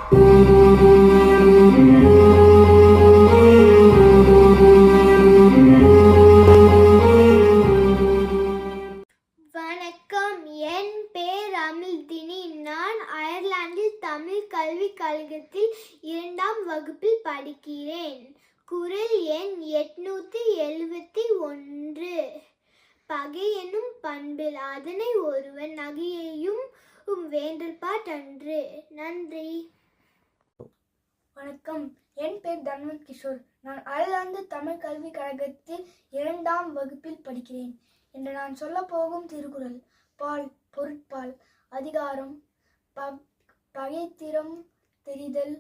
வணக்கம், என் பேர் அமிழ்தினி. நான் அயர்லாந்தில் தமிழ் கல்விக் கழகத்தில் 2ஆம் வகுப்பில் படிக்கிறேன். குறள் எண் 871. பகை என்னும் பண்பில் அதனை ஒருவன் நகையையும் வேண்டற்பாட்டன்று. நன்றி. வணக்கம், என் பேர் தன்வந்த் கிஷோர். நான் அயர்லாந்து தமிழ் கல்விக் கழகத்தில் 2ஆம் வகுப்பில் படிக்கிறேன். இன்று நான் சொல்ல போகும் திருக்குறள் பால் பொருட்பால். அதிகாரம் பகைத்திறம் தெரிதல்.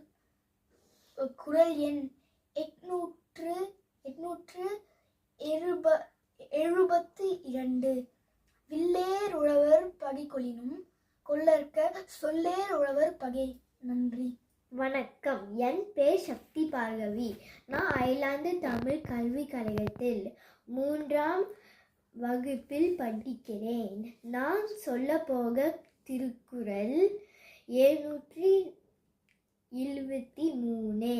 குறள் எண் 872. வில்லேர் உழவர் பகை கொளினும் கொள்ளற்க சொல்லேர் உழவர் பகை. நன்றி. வணக்கம், என் பேர் சக்தி பார்கவி. நான் அயர்லாந்து தமிழ் கல்விக் கழகத்தில் 3ஆம் வகுப்பில் படிக்கிறேன். நான் சொல்ல போக திருக்குறள் 723.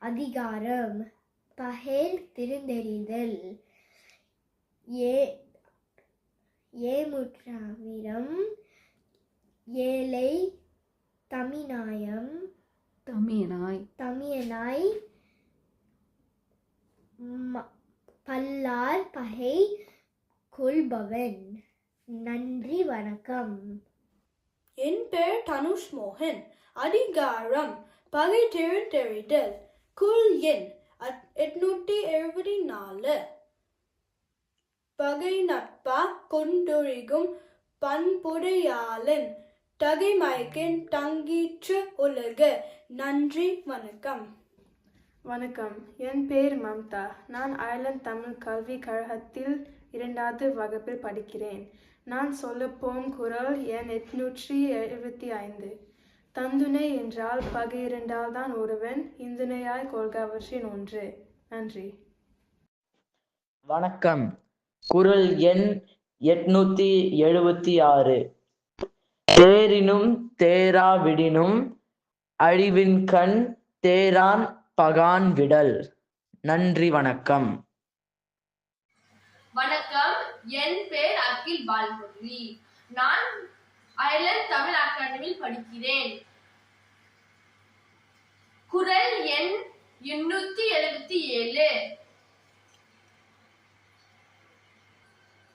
அதிகாரம் பகை திருந்தெறிதல். ஏமுற்றாவிரம் ஏழை தமியனாய் பல்லார் பகை கொள்பவன். நன்றி. வணக்கம். என் பெயர் தனுஷ் மோகன். அதிகாரம் பகை திருந்தெறிதல். குறள் எண் 874. பகை நட்பா கொண்டொழிகும் பண்புடையாளன் தகைமைக்கின் தங்கீற்று உலக. நன்றி. வணக்கம். வணக்கம், என் பேர் மம்தா. நான் அயர்லாந்து தமிழ் கல்விக் கழகத்தில் 2வது வகுப்பில் படிக்கிறேன். நான் சொல்லப்போம் குறள் எண் 875. தந்துணை என்றால் பகை இருந்தால் தான் ஒருவன் இந்துணையாய் கொள்க அவற்றின் ஒன்று. நன்றி. வணக்கம், குறள் எண் 876. தேரினும் தேராவிடினும் அழிவின்கண் தேரான் பகான் விடல். நன்றி. வணக்கம். வணக்கம், என் பேர் அகில் பால்முரளி. நான் அயர்லாந்து தமிழ் அகாடமியில் படிக்கிறேன். குறள் எண் 877.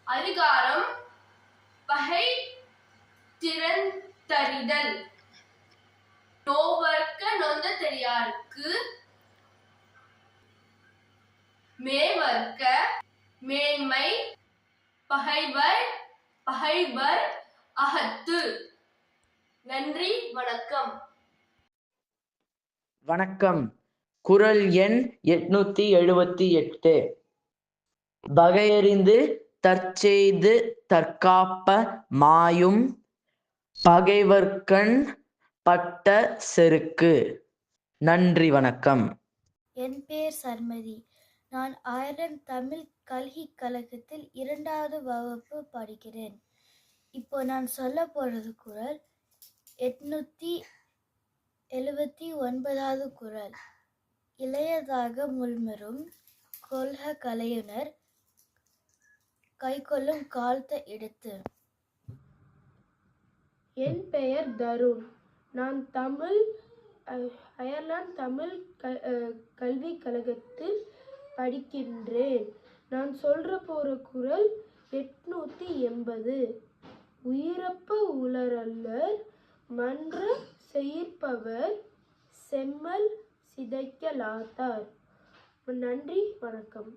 அதிகாரம் பகை திறந்தறிதல். நோவர்க்க நொந்த தெரியார்க்கு மேவர்க்க மேன்மை பகைவர் அகத்து. நன்றி. வணக்கம். வணக்கம், குறள் எண் 878. பகையறிந்து தற்செய்து தற்காப்ப மாயும் பகைவர்கண் பட்ட செருக்கு. நன்றி. வணக்கம். என் பேர் சர்மதி. நான் அயர்லாந்து தமிழ் கல்விக் கழகத்தில் 2வது வகுப்பு படிக்கிறேன். இப்போ நான் சொல்ல போகிறது குறள் 879. குறள் இளையதாக முள்மரும் கொள்க கலையுனர் கைக்கொள்ளும் காலத்த எடுத்து. என் பெயர் தருண். நான் அயர்லாந்து தமிழ் கல்விக் கழகத்தில் படிக்கின்றேன். நான் சொல்ற போற குறள் 880. உயிரப்ப உளரல்லர் மன்ற செயிர்ப்பவர் செம்மல் சிதைக்கலாத்தார். நன்றி. வணக்கம்.